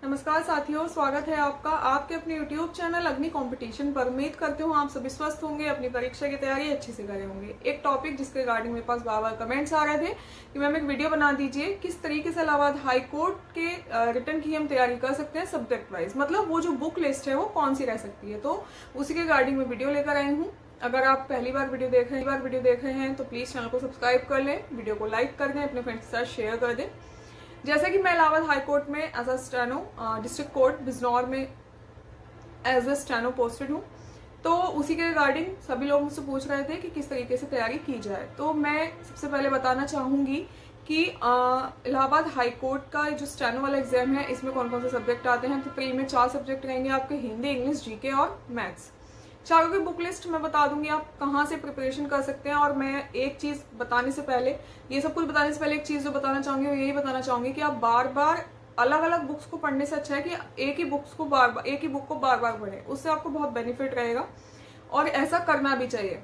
नमस्कार साथियों, स्वागत है आपका आपके अपने YouTube चैनल अग्नि कंपटीशन पर। उम्मीद करती हूँ आप सभी स्वस्थ होंगे, अपनी परीक्षा की तैयारी अच्छे से करे होंगे। एक टॉपिक जिसके रिगार्डिंग मेरे पास बार बार कमेंट्स आ रहे थे कि मैम एक वीडियो बना दीजिए, किस तरीके से इलाहाबाद हाई कोर्ट के रिटर्न की हम तैयारी कर सकते हैं सब्जेक्ट वाइज, मतलब वो जो बुक लिस्ट है वो कौन सी रह सकती है। तो उसी के रिगार्डिंग में वीडियो लेकर आई हूँ। अगर आप पहली बार वीडियो देख रहे हैं तो प्लीज चैनल को सब्सक्राइब कर लें, वीडियो को लाइक कर दें, अपने फ्रेंड्स के साथ शेयर कर दें। जैसा कि मैं इलाहाबाद हाई कोर्ट में as a steno district court Bijnor में एज अ स्टेनो पोस्टेड हूँ, तो उसी के रिगार्डिंग सभी लोग मुझसे पूछ रहे थे कि किस तरीके से तैयारी की जाए। तो मैं सबसे पहले बताना चाहूंगी कि इलाहाबाद हाई कोर्ट का जो स्टेनो वाला एग्जाम है इसमें कौन कौन से सब्जेक्ट आते हैं। तो प्री में 4 सब्जेक्ट रहेंगे आपके, हिंदी, इंग्लिश, जीके और मैथ्स। चारों की बुक लिस्ट मैं बता दूंगी आप कहाँ से प्रिपरेशन कर सकते हैं। और मैं एक चीज बताने से पहले, ये सब कुछ बताने से पहले एक चीज जो बताना चाहूंगी वो यही बताना चाहूंगी कि आप बार बार अलग अलग बुक्स को पढ़ने से अच्छा है कि एक ही बुक को बार बार पढ़ें, उससे आपको बहुत बेनिफिट रहेगा और ऐसा करना भी चाहिए।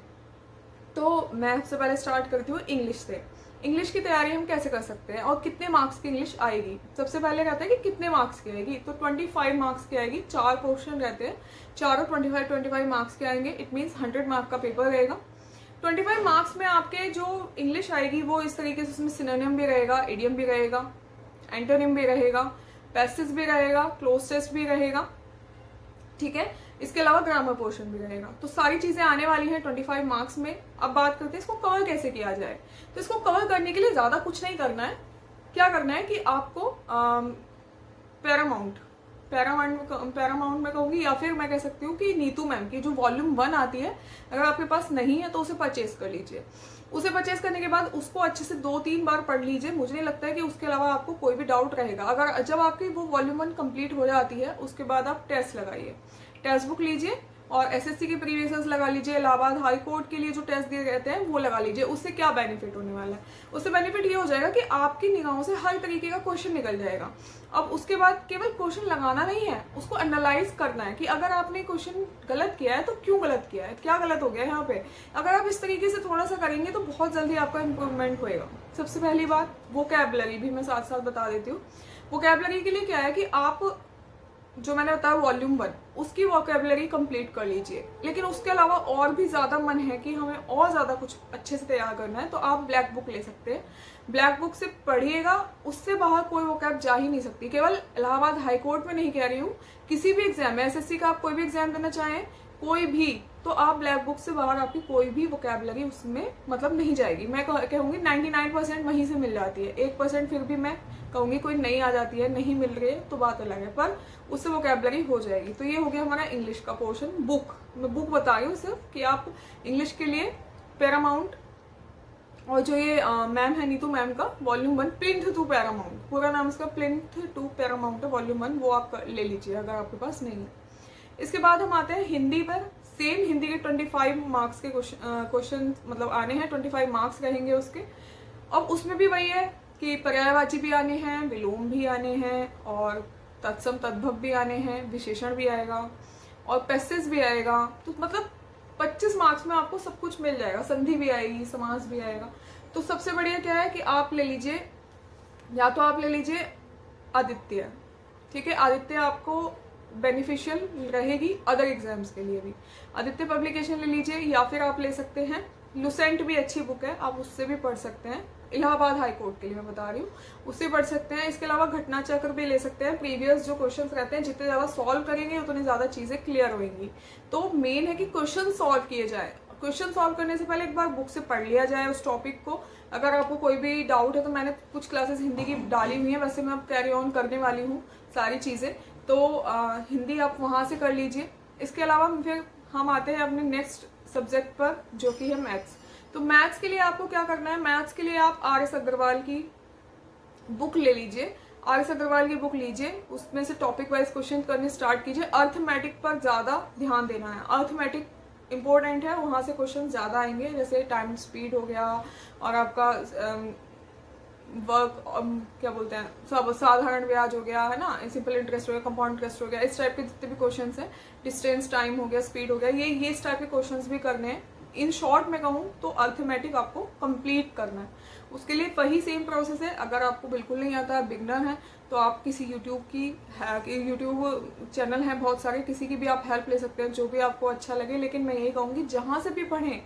तो मैं सबसे पहले स्टार्ट करती हूँ इंग्लिश से। इंग्लिश की तैयारी हम कैसे कर सकते हैं और कितने मार्क्स की इंग्लिश आएगी। सबसे पहले रहता है कि कितने मार्क्स की आएगी, तो 25 मार्क्स की आएगी। 4 क्वेश्चन रहते हैं, चारों 25 मार्क्स के आएंगे। इट मीन्स 100 मार्क का पेपर रहेगा। 25 मार्क्स में आपके जो इंग्लिश आएगी वो इस तरीके से, उसमें सिनोनिम भी रहेगा, इडियम भी रहेगा, एंटोनिम भी रहेगा, पैसेज भी रहेगा, क्लोज टेस्ट भी रहेगा, ठीक है। इसके अलावा ग्रामर पोर्शन भी रहेगा। तो सारी चीजें आने वाली हैं 25 मार्क्स में। अब बात करते हैं इसको कवर कैसे किया जाए। तो इसको कवर करने के लिए ज्यादा कुछ नहीं करना है। क्या करना है कि आपको पैरामाउंट में कहूंगी, या फिर मैं कह सकती हूँ कि नीतू मैम की जो वॉल्यूम 1 आती है, अगर आपके पास नहीं है तो उसे परचेज कर लीजिए। उसे परचेज करने के बाद उसको अच्छे से 2-3 बार पढ़ लीजिए। मुझे नहीं लगता है कि उसके अलावा आपको कोई भी डाउट रहेगा। अगर जब आपकी वो वॉल्यूम 1 कंप्लीट हो जाती है, उसके बाद आप टेस्ट लगाइए, टेक्स्ट बुक लीजिए और एसएससी के प्रीवियस लगा लीजिए। इलाहाबाद हाई कोर्ट के लिए जो टेस्ट दिए रहते हैं वो लगा लीजिए। उससे क्या बेनिफिट होने वाला है, उससे बेनिफिट ये हो जाएगा कि आपकी निगाहों से हर तरीके का क्वेश्चन निकल जाएगा। अब उसके बाद केवल क्वेश्चन लगाना नहीं है, उसको एनालाइज करना है कि अगर आपने क्वेश्चन गलत किया है तो क्यों गलत किया है, क्या गलत हो गया है यहाँ पे। अगर आप इस तरीके से थोड़ा सा करेंगे तो बहुत जल्दी आपका इंप्रूवमेंट होएगा। सबसे पहली बात, वोकैबुलरी भी मैं साथ साथ बता देती हूँ। वोकैबुलरी के लिए क्या है कि आप जो मैंने बताया वॉल्यूम 1 उसकी वोकैबुलरी कंप्लीट कर लीजिए। लेकिन उसके अलावा और भी ज्यादा मन है कि हमें और ज्यादा कुछ अच्छे से तैयार करना है, तो आप ब्लैक बुक ले सकते हैं। ब्लैक बुक से पढ़िएगा, उससे बाहर कोई वोकैब जा ही नहीं सकती। केवल इलाहाबाद हाई कोर्ट में नहीं कह रही हूँ, किसी भी एग्जाम में, एसएससी का आप कोई भी एग्जाम देना चाहें, कोई भी, तो आप ब्लैक बुक से बाहर आपकी कोई भी वोकैबुलरी उसमें मतलब नहीं जाएगी। मैं कहूंगी 99% वहीं से मिल जाती है। 1% फिर भी मैं कहूंगी कोई नहीं आ जाती है, नहीं मिल रही है तो बात अलग है, पर उससे वोकैबुलरी हो जाएगी। तो ये हो गया हमारा इंग्लिश का पोर्शन। मैं बुक बता रही हूँ सिर्फ कि आप इंग्लिश के लिए पैरामाउंट और जो ये मैम है नीतू मैम का वॉल्यूम 1 प्लिंथ टू पैरामाउंट, पूरा नाम इसका प्लिंथ टू पैरामाउंट है, वॉल्यूम 1, वो आप ले लीजिए अगर आपके पास नहीं है। इसके बाद हम आते हैं हिंदी पर। सेम हिंदी के 25 मार्क्स के क्वेश्चन मतलब आने हैं, 25 मार्क्स रहेंगे उसके। अब उसमें भी वही है कि पर्यायवाची भी आने हैं, विलोम भी आने हैं और तत्सम तद्भव भी आने हैं, विशेषण भी आएगा और पैसेज भी आएगा। तो मतलब 25 मार्क्स में आपको सब कुछ मिल जाएगा, संधि भी आएगी, समास भी आएगा। तो सबसे बढ़िया क्या है कि आप ले लीजिए, या तो आप ले लीजिए आदित्य, ठीक है। आदित्य आपको बेनिफिशियल रहेगी अदर एग्जाम्स के लिए भी। आदित्य पब्लिकेशन ले लीजिए, या फिर आप ले सकते हैं लुसेंट, भी अच्छी बुक है, आप उससे भी पढ़ सकते हैं। इलाहाबाद हाई कोर्ट के लिए मैं बता रही हूँ, उससे पढ़ सकते हैं। इसके अलावा घटना चक्र भी ले सकते हैं। प्रीवियस जो क्वेश्चंस रहते हैं, जितने ज्यादा सॉल्व करेंगे उतनी ज्यादा चीजें क्लियर होंगी। तो मेन है कि क्वेश्चन सॉल्व किए जाए। क्वेश्चन सॉल्व करने से पहले एक बार बुक से पढ़ लिया जाए उस टॉपिक को। अगर आपको कोई भी डाउट है तो मैंने कुछ क्लासेस हिंदी की डाली हुई है, वैसे मैं अब कैरी ऑन करने वाली हूँ सारी चीजें, तो हिंदी आप वहां से कर लीजिए। इसके अलावा फिर हम आते हैं अपने नेक्स्ट सब्जेक्ट पर, जो कि है मैथ्स। तो मैथ्स के लिए आपको क्या करना है, मैथ्स के लिए आप आर एस अग्रवाल की बुक ले लीजिए। आर एस अग्रवाल की बुक लीजिए, उसमें से टॉपिक वाइज क्वेश्चन करने स्टार्ट कीजिए। अर्थमेटिक पर ज्यादा ध्यान देना है, अर्थमेटिक इंपॉर्टेंट है, वहां से क्वेश्चन ज्यादा आएंगे। जैसे टाइम स्पीड हो गया और आपका वर्क क्या बोलते हैं, सब साधारण ब्याज हो गया है ना, सिंपल इंटरेस्ट हो गया, कंपाउंड इंटरेस्ट हो गया, इस टाइप के जितने भी क्वेश्चंस हैं, डिस्टेंस टाइम हो गया, स्पीड हो गया, ये इस टाइप के क्वेश्चंस भी करने हैं। इन शॉर्ट में कहूँ तो अर्थमेटिक आपको कंप्लीट करना है। उसके लिए वही सेम प्रोसेस है। अगर आपको बिल्कुल नहीं आता, बिगनर है, तो आप किसी यूट्यूब चैनल है बहुत सारे, किसी की भी आप हेल्प ले सकते हैं, जो भी आपको अच्छा लगे। लेकिन मैं यही कहूँगी जहाँ से भी पढ़ें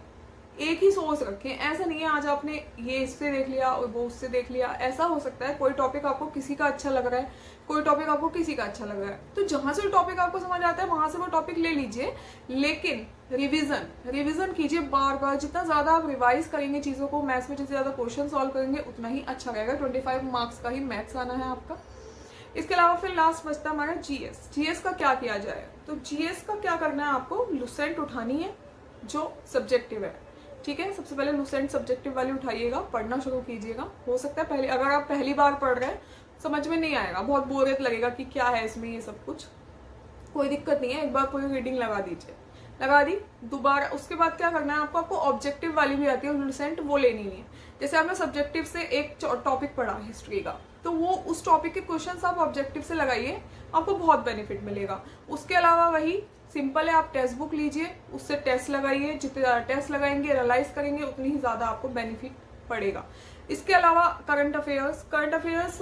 एक ही सोच रखें। ऐसा नहीं है आज आपने ये इससे देख लिया और वो उससे देख लिया। ऐसा हो सकता है कोई टॉपिक आपको किसी का अच्छा लग रहा है, कोई टॉपिक आपको किसी का अच्छा लग रहा है, तो जहां से टॉपिक आपको समझ आता है वहां से वो टॉपिक ले लीजिए। लेकिन रिवीजन कीजिए बार बार। जितना ज्यादा आप रिवाइज करेंगे चीजों को, मैथ्स में जितने ज्यादा क्वेश्चन सॉल्व करेंगे उतना ही अच्छा रहेगा। 25 मार्क्स का ही मैथ्स आना है आपका। इसके अलावा फिर लास्ट बचता हमारा जीएस का क्या किया जाए। तो जीएस का क्या करना है, आपको लुसेंट उठानी है जो सब्जेक्टिव है, ठीक है। सबसे पहले लुसेंट सब्जेक्टिव वाली उठाइएगा, पढ़ना शुरू कीजिएगा। हो सकता है पहले, अगर आप पहली बार पढ़ रहे हैं समझ में नहीं आएगा, बहुत बोरियत लगेगा कि क्या है इसमें ये सब कुछ। कोई दिक्कत नहीं है, एक बार पूरी रीडिंग लगा दीजिए, लगा दी दोबारा। उसके बाद क्या करना है आपको ऑब्जेक्टिव वाली भी आती है लुसेंट, वो लेनी नहीं है। जैसे आपने सब्जेक्टिव से एक टॉपिक पढ़ा हिस्ट्री का, तो वो उस टॉपिक के क्वेश्चन आप ऑब्जेक्टिव से लगाइए, आपको बहुत बेनिफिट मिलेगा। उसके अलावा वही सिंपल है, आप टेक्स्ट बुक लीजिए, उससे टेस्ट लगाइए। जितने ज़्यादा टेस्ट लगाएंगे, एनालाइज करेंगे, उतनी ही ज़्यादा आपको बेनिफिट पड़ेगा। इसके अलावा करंट अफेयर्स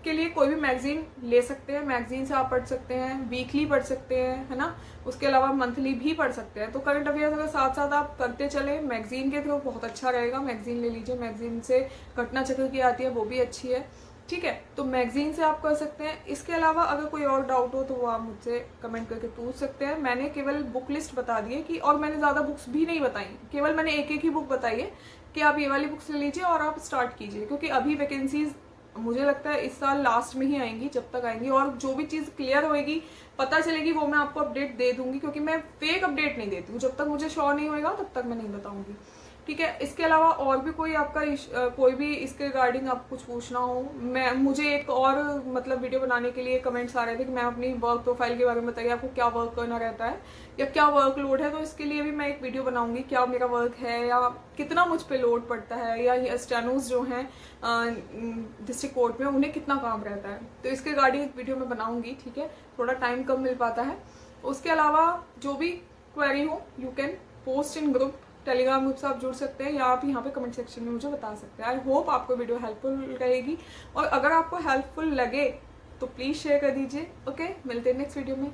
के लिए कोई भी मैगजीन ले सकते हैं, मैगजीन से आप पढ़ सकते हैं, वीकली पढ़ सकते हैं, है ना। उसके अलावा मंथली भी पढ़ सकते हैं। तो करंट अफेयर्स अगर साथ साथ आप करते चले मैगजीन के थ्रू, बहुत अच्छा रहेगा। मैगजीन ले लीजिए, मैगजीन से घटना चक्र की आती है, वो भी अच्छी है, ठीक है। तो मैगजीन से आप कर सकते हैं। इसके अलावा अगर कोई और डाउट हो तो वो आप मुझसे कमेंट करके पूछ सकते हैं। मैंने केवल बुक लिस्ट बता दी है कि, और मैंने ज़्यादा बुक्स भी नहीं बताई, केवल मैंने एक ही बुक बताई है कि आप ये वाली बुक्स ले लीजिए और आप स्टार्ट कीजिए। क्योंकि अभी वैकेंसीज मुझे लगता है इस साल लास्ट में ही आएंगी, जब तक आएंगी। और जो भी चीज़ क्लियर होएगी, पता चलेगी, वो मैं आपको अपडेट दे दूंगी। क्योंकि मैं फेक अपडेट नहीं देती हूँ, जब तक मुझे श्योर नहीं होएगा तब तक मैं नहीं बताऊंगी, ठीक है। इसके अलावा और भी कोई आपका कोई भी इसके रिगार्डिंग आप कुछ पूछना हो, मुझे एक और मतलब वीडियो बनाने के लिए कमेंट्स आ रहे थे कि मैं अपनी वर्क प्रोफाइल के बारे में बताइए, आपको क्या वर्क करना रहता है या क्या वर्कलोड है। तो इसके लिए भी मैं एक वीडियो बनाऊंगी, क्या मेरा वर्क है या कितना मुझ पर लोड पड़ता है, या स्टेनोज जो हैं डिस्ट्रिक्ट कोर्ट में उन्हें कितना काम रहता है। तो इसके रिगार्डिंग एक वीडियो मैं बनाऊंगी, ठीक है। थोड़ा टाइम कम मिल पाता है। उसके अलावा जो भी क्वेरी हो, you can post in group, Telegram group से आप जुड़ सकते हैं, या आप यहाँ पे कमेंट सेक्शन में मुझे बता सकते हैं। आई होप आपको वीडियो हेल्पफुल रहेगी, और अगर आपको हेल्पफुल लगे तो प्लीज़ शेयर कर दीजिए। ओके, मिलते हैं नेक्स्ट वीडियो में।